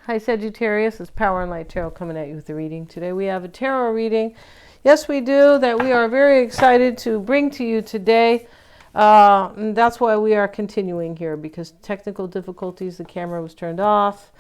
Hi Sagittarius, it's Power and Light Tarot coming at you with the reading. Today we have a tarot reading. Yes, we do, that we are very excited to bring to you today. And that's why we are continuing here, because technical difficulties, the camera was turned off,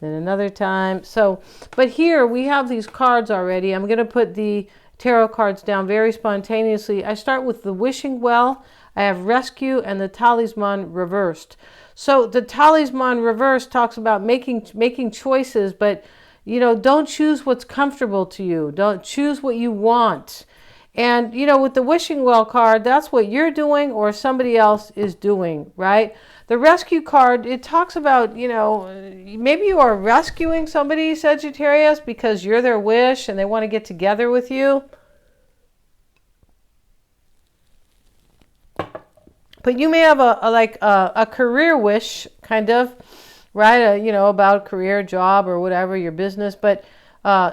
then another time. So, but here we have these cards already. I'm going to put the tarot cards down very spontaneously. I start with the Wishing Well. I have Rescue and the Talisman reversed. So the Talisman reversed talks about making choices, but don't choose what's comfortable to you. Don't choose what you want. And with the Wishing Well card, that's what you're doing or somebody else is doing, right? The Rescue card, it talks about, maybe you are rescuing somebody, Sagittarius, because you're their wish and they want to get together with you. But you may have a career wish, kind of, right? About career, job, or whatever, your business. But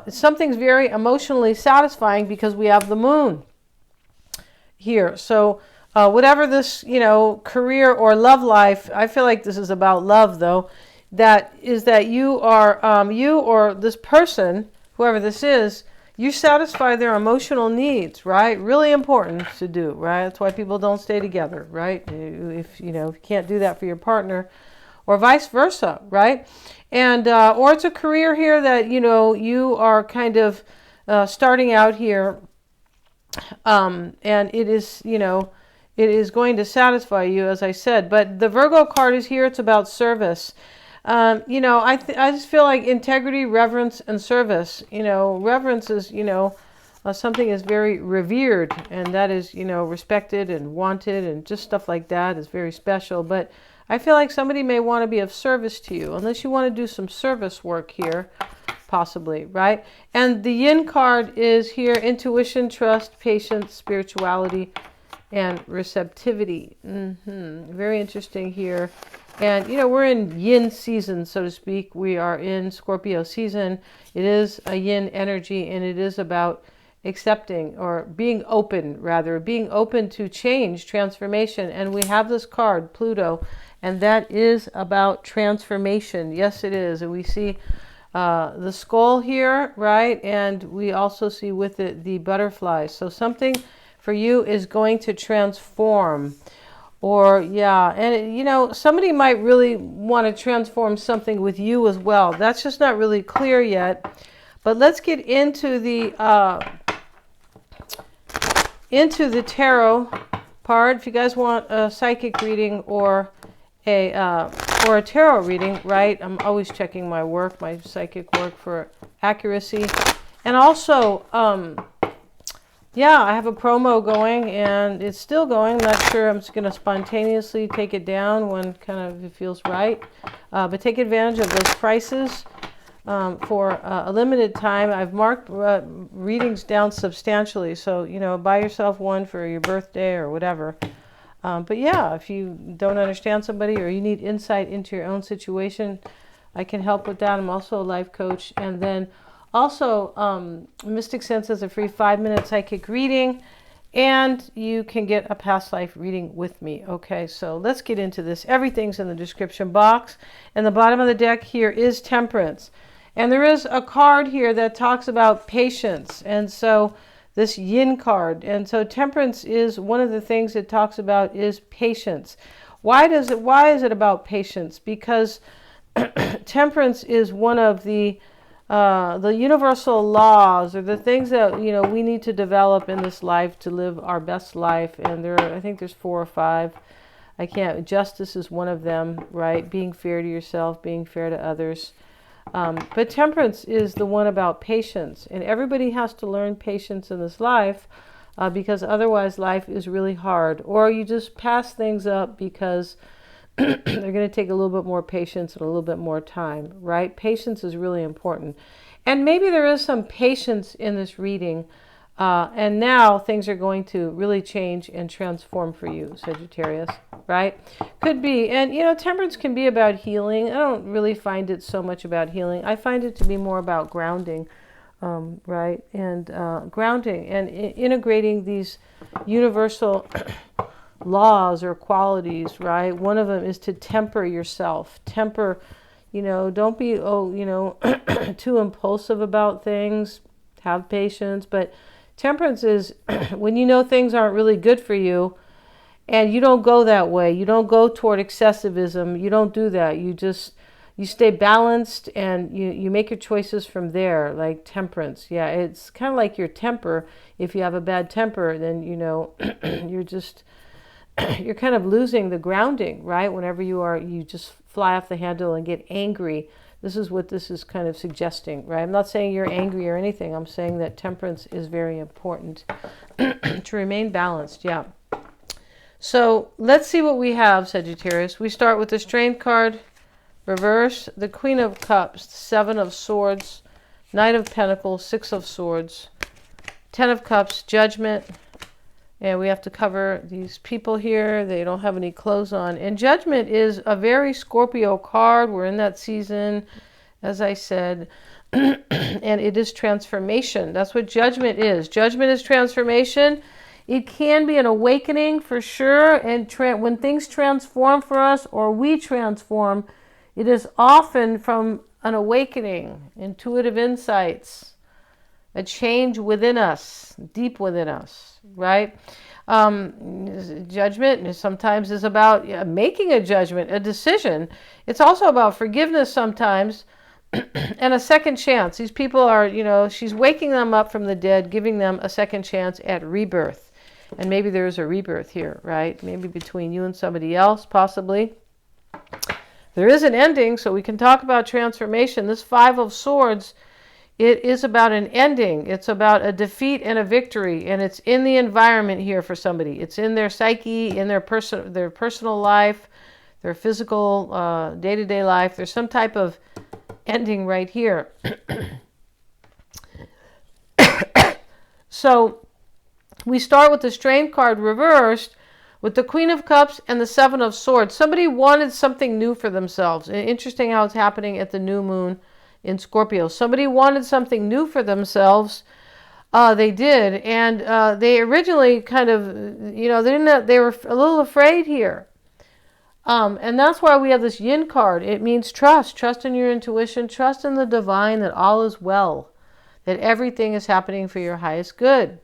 something's very emotionally satisfying because we have the moon here. So whatever this, career or love life, I feel like this is about love, though. That is that you are, you or this person, whoever this is, you satisfy their emotional needs, right? Really important to do, right? That's why people don't stay together, right? If you can't do that for your partner, or vice versa, right? And or it's a career here that you are kind of starting out here, and it is it is going to satisfy you, as I said. But the Virgo card is here. It's about service. I just feel like integrity, reverence, and service. Reverence is, something is very revered, and that is, respected and wanted, and just stuff like that is very special. But I feel like somebody may want to be of service to you, unless you want to do some service work here, possibly, right? And the Yin card is here: intuition, trust, patience, spirituality, and receptivity. Very interesting here. And, we're in yin season, so to speak. We are in Scorpio season. It is a yin energy, and it is about accepting, or being open, rather, being open to change, transformation. And we have this card, Pluto, and that is about transformation. Yes, it is. And we see the skull here, right? And we also see with it the butterflies. So something for you is going to transform. Or, yeah, and somebody might really want to transform something with you as well. That's just not really clear yet. But let's get into the tarot part. If you guys want a psychic reading or a tarot reading, right? I'm always checking my work, my psychic work, for accuracy. And also, yeah, I have a promo going, and it's still going. I'm not sure. I'm just going to spontaneously take it down when kind of it feels right. But take advantage of those prices for a limited time. I've marked readings down substantially. So, buy yourself one for your birthday or whatever. But yeah, if you don't understand somebody or you need insight into your own situation, I can help with that. I'm also a life coach. And then also, Mystic Sense is a free 5-minute psychic reading, and you can get a past life reading with me. Okay, so let's get into this. Everything's in the description box. And the bottom of the deck here is Temperance. And there is a card here that talks about patience. And so this Yin card. And so Temperance is one of the things it talks about is patience. Why is it about patience? Because Temperance is one of the universal laws, or the things that we need to develop in this life to live our best life. And I think there's 4 or 5. Justice is one of them, right? Being fair to yourself, being fair to others. But Temperance is the one about patience, and everybody has to learn patience in this life, because otherwise life is really hard, or you just pass things up because they're going to take a little bit more patience and a little bit more time, right? Patience is really important. And maybe there is some patience in this reading, and now things are going to really change and transform for you, Sagittarius, right? Could be. And, Temperance can be about healing. I don't really find it so much about healing. I find it to be more about grounding, right? And grounding and integrating these universal laws or qualities, right? One of them is to temper yourself. Temper, Don't be, too impulsive about things. Have patience. But temperance is when you know things aren't really good for you, and you don't go that way. You don't go toward excessivism. You don't do that. You stay balanced, and you make your choices from there, like temperance. Yeah, it's kind of like your temper. If you have a bad temper, then, you're kind of losing the grounding, right? Whenever you just fly off the handle and get angry. This is what this is kind of suggesting, right? I'm not saying you're angry or anything. I'm saying that temperance is very important to remain balanced. Yeah. So let's see what we have, Sagittarius. We start with the Strength card, reverse, the Queen of Cups, Seven of Swords, Knight of Pentacles, Six of Swords, Ten of Cups, Judgment. And we have to cover these people here. They don't have any clothes on. And Judgment is a very Scorpio card. We're in that season, as I said. And it is transformation. That's what Judgment is. Judgment is transformation. It can be an awakening for sure. And when things transform for us, or we transform, it is often from an awakening, intuitive insights, a change within us, deep within us, right? Judgment sometimes is about making a judgment, a decision. It's also about forgiveness sometimes and a second chance. These people are, she's waking them up from the dead, giving them a second chance at rebirth. And maybe there's a rebirth here, right? Maybe between you and somebody else, possibly. There is an ending, so we can talk about transformation. This Five of Swords, it is about an ending. It's about a defeat and a victory, and it's in the environment here for somebody. It's in their psyche, in their personal life, their physical day-to-day life. There's some type of ending right here. So we start with the Strength card reversed, with the Queen of Cups and the Seven of Swords. Somebody wanted something new for themselves. Interesting how it's happening at the new moon in Scorpio. Somebody wanted something new for themselves. They did. And they originally kind of, they were a little afraid here. And that's why we have this Yin card. It means trust. Trust in your intuition. Trust in the divine, that all is well. That everything is happening for your highest good.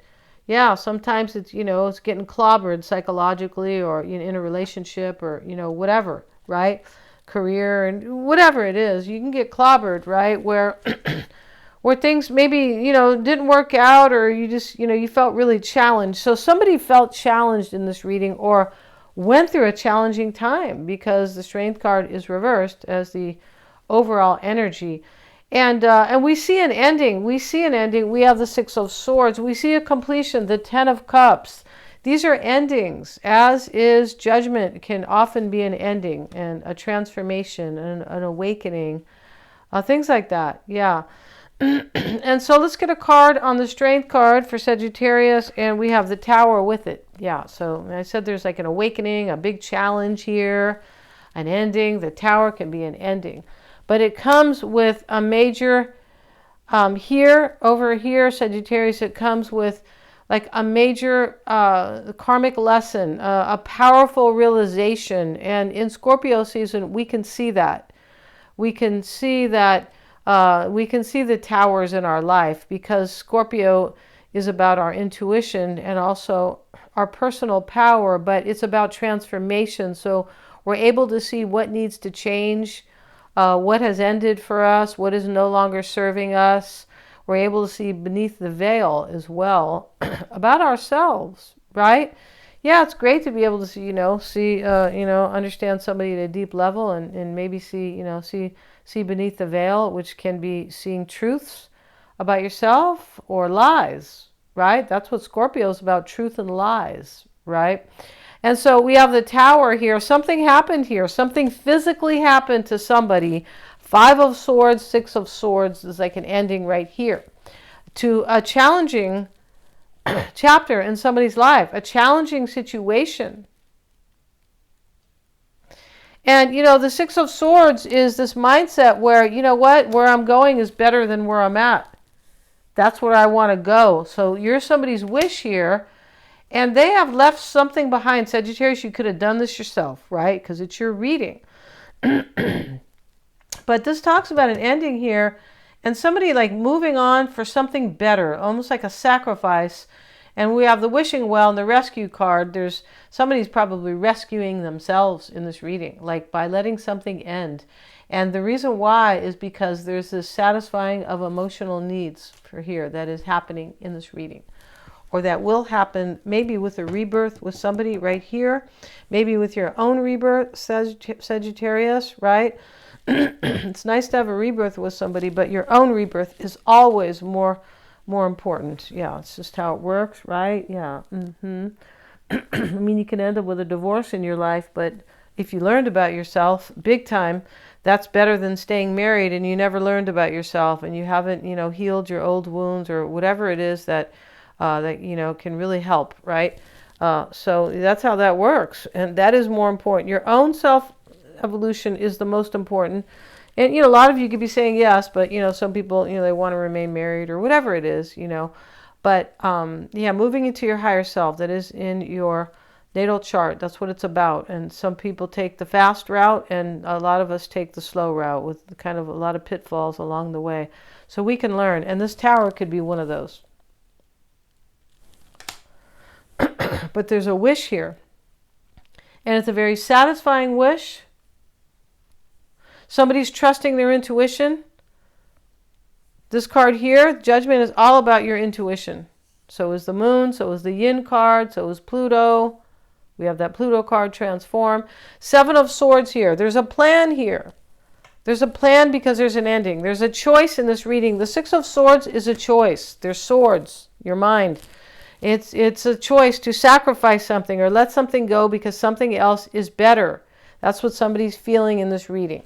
Yeah, sometimes it's, it's getting clobbered psychologically, or in a relationship, or, whatever, right? Career and whatever it is, you can get clobbered, right? Where things maybe, didn't work out, or you just, you felt really challenged. So somebody felt challenged in this reading, or went through a challenging time, because the Strength card is reversed as the overall energy. And we see an ending. We have the Six of Swords. We see a completion, the Ten of Cups. These are endings, as is Judgment. It can often be an ending and a transformation and an awakening, things like that. Yeah. And so let's get a card on the Strength card for Sagittarius, and we have the Tower with it. Yeah, so I said there's like an awakening, a big challenge here, an ending. The Tower can be an ending. But it comes with a major, over here, Sagittarius, it comes with like a major karmic lesson, a powerful realization. And in Scorpio season, we can see that. We can see that, we can see the towers in our life, because Scorpio is about our intuition and also our personal power, but it's about transformation. So we're able to see what needs to change, what has ended for us, what is no longer serving us. We're able to see beneath the veil as well about ourselves, right? Yeah, it's great to be able to see, understand somebody at a deep level, and maybe see beneath the veil, which can be seeing truths about yourself or lies, right? That's what Scorpio is about, truth and lies, right? And so we have the Tower here. Something happened here. Something physically happened to somebody. Five of Swords, Six of Swords is like an ending right here to a challenging chapter in somebody's life, a challenging situation. And, the Six of Swords is this mindset where, where I'm going is better than where I'm at. That's where I want to go. So you're somebody's wish here. And they have left something behind. Sagittarius, you could have done this yourself, right? Because it's your reading. But But this talks about an ending here and somebody like moving on for something better, almost like a sacrifice. And we have the wishing well and the rescue card. There's somebody's probably rescuing themselves in this reading, like by letting something end. And the reason why is because there's this satisfying of emotional needs for here that is happening in this reading. Or that will happen maybe with a rebirth with somebody right here. Maybe with your own rebirth, Sagittarius, right? It's nice to have a rebirth with somebody, but your own rebirth is always more important. Yeah, it's just how it works, right? Yeah. I mean, you can end up with a divorce in your life, but if you learned about yourself big time, that's better than staying married and you never learned about yourself and you haven't, healed your old wounds or whatever it is that can really help, right? So that's how that works, and that is more important. Your own self evolution is the most important. And, a lot of you could be saying yes, but, some people, they want to remain married or whatever it is, But, moving into your higher self, that is in your natal chart, that's what it's about. And some people take the fast route, and a lot of us take the slow route with kind of a lot of pitfalls along the way. So we can learn. And this tower could be one of those. But there's a wish here. And it's a very satisfying wish. Somebody's trusting their intuition. This card here, Judgment, is all about your intuition. So is the moon, so is the yin card, so is Pluto. We have that Pluto card transform. Seven of Swords here. There's a plan here. There's a plan because there's an ending. There's a choice in this reading. The Six of Swords is a choice. There's swords, your mind. It's a choice to sacrifice something or let something go because something else is better. That's what somebody's feeling in this reading.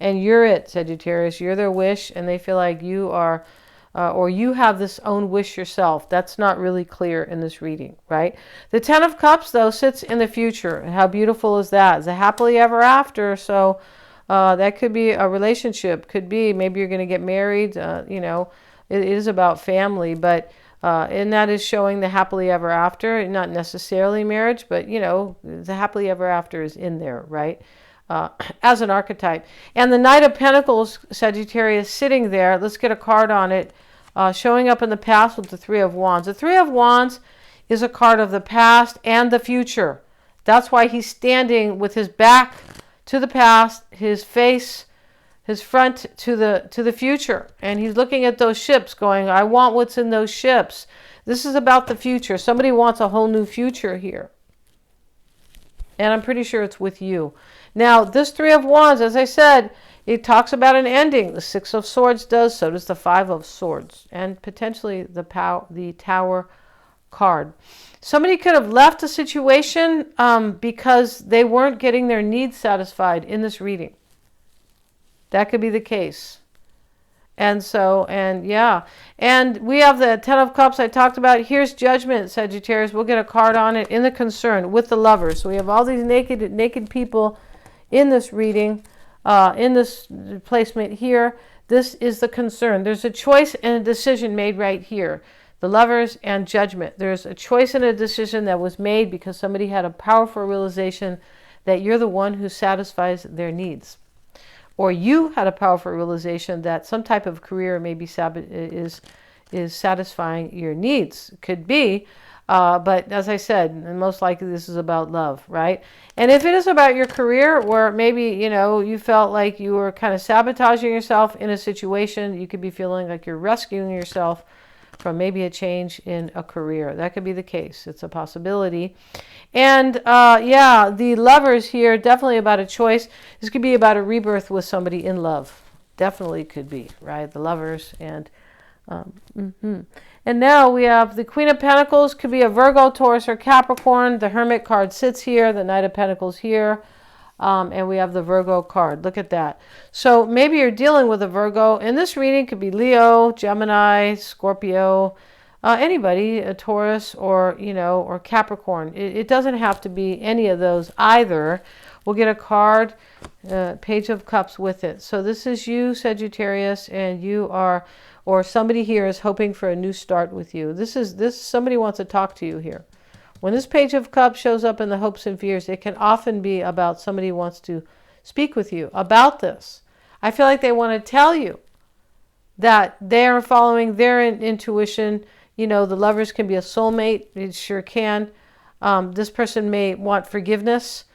And you're it, Sagittarius. You're their wish, and they feel like you are, or you have this own wish yourself. That's not really clear in this reading, right? The Ten of Cups, though, sits in the future. And how beautiful is that? It's a happily ever after. So that could be a relationship. Could be maybe you're going to get married. It is about family, but and that is showing the happily ever after. Not necessarily marriage, but the happily ever after is in there, right? As an archetype. And the Knight of Pentacles, Sagittarius, sitting there. Let's get a card on it. Showing up in the past with the Three of Wands. The Three of Wands is a card of the past and the future. That's why he's standing with his back to the past, his face, his front to the future. And he's looking at those ships going, I want what's in those ships. This is about the future. Somebody wants a whole new future here. And I'm pretty sure it's with you. Now, this Three of Wands, as I said, it talks about an ending. The Six of Swords does, so does the Five of Swords, and potentially the Tower card. Somebody could have left a situation because they weren't getting their needs satisfied in this reading. That could be the case. And we have the Ten of Cups I talked about. Here's Judgment, Sagittarius. We'll get a card on it in the Concern with the Lovers. So we have all these naked people in this reading, in this placement here. This is the Concern. There's a choice and a decision made right here. The Lovers and Judgment. There's a choice and a decision that was made because somebody had a powerful realization that you're the one who satisfies their needs. Or you had a powerful realization that some type of career maybe is satisfying your needs. Could be, but as I said, most likely this is about love, right? And if it is about your career, where maybe you felt like you were kind of sabotaging yourself in a situation, you could be feeling like you're rescuing yourself from maybe a change in a career. That could be the case. It's a possibility. And the Lovers here, definitely about a choice. This could be about a rebirth with somebody in love. Definitely could be, right? The Lovers. And and now we have the Queen of Pentacles. Could be a Virgo, Taurus, or Capricorn. The Hermit card sits here. The Knight of Pentacles here. And we have the Virgo card. Look at that. So maybe you're dealing with a Virgo. And this reading could be Leo, Gemini, Scorpio, anybody, a Taurus or Capricorn. It doesn't have to be any of those either. We'll get a card, Page of Cups with it. So this is you, Sagittarius, and you are, or somebody here is hoping for a new start with you. Somebody wants to talk to you here. When this Page of Cups shows up in the hopes and fears, it can often be about somebody wants to speak with you about this. I feel like they want to tell you that they're following their intuition. You know, the Lovers can be a soulmate. It sure can. This person may want forgiveness.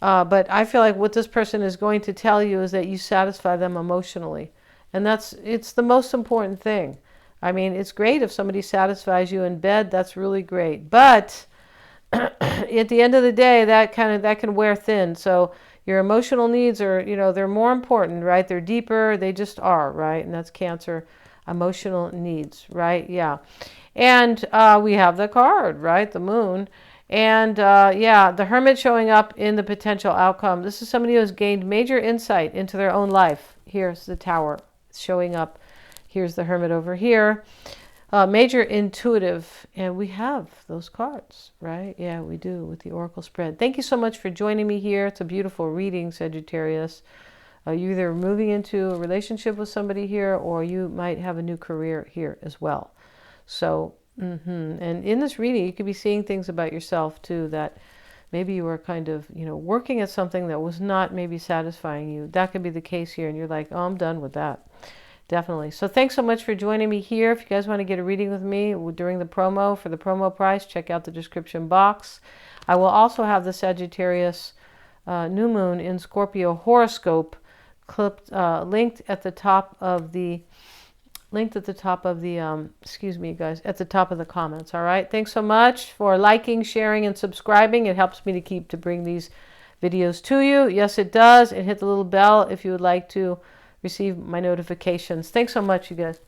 But I feel like what this person is going to tell you is that you satisfy them emotionally. And it's the most important thing. I mean, it's great if somebody satisfies you in bed. That's really great. But at the end of the day, that can wear thin. So your emotional needs are, you know, they're more important, right? They're deeper. They just are, right? And that's Cancer, emotional needs, right? Yeah. And we have the card, right? The Moon. And yeah, the Hermit showing up in the potential outcome. This is somebody who has gained major insight into their own life. Here's the Tower showing up. Here's the Hermit over here. Major intuitive. And we have those cards, right? Yeah, we do with the Oracle spread. Thank you so much for joining me here. It's a beautiful reading, Sagittarius. You're either moving into a relationship with somebody here, or you might have a new career here as well. So, and in this reading, you could be seeing things about yourself too, that maybe you were kind of, you know, working at something that was not maybe satisfying you. That could be the case here, and you're like, oh, I'm done with that. Definitely. So thanks so much for joining me here. If you guys want to get a reading with me during the promo, for the promo price, check out the description box. I will also have the Sagittarius new moon in Scorpio horoscope clipped, linked at the top of the excuse me, guys, at the top of the comments. All right. Thanks so much for liking, sharing, and subscribing. It helps me to bring these videos to you. Yes, it does. And hit the little bell if you would like to receive my notifications. Thanks so much, you guys.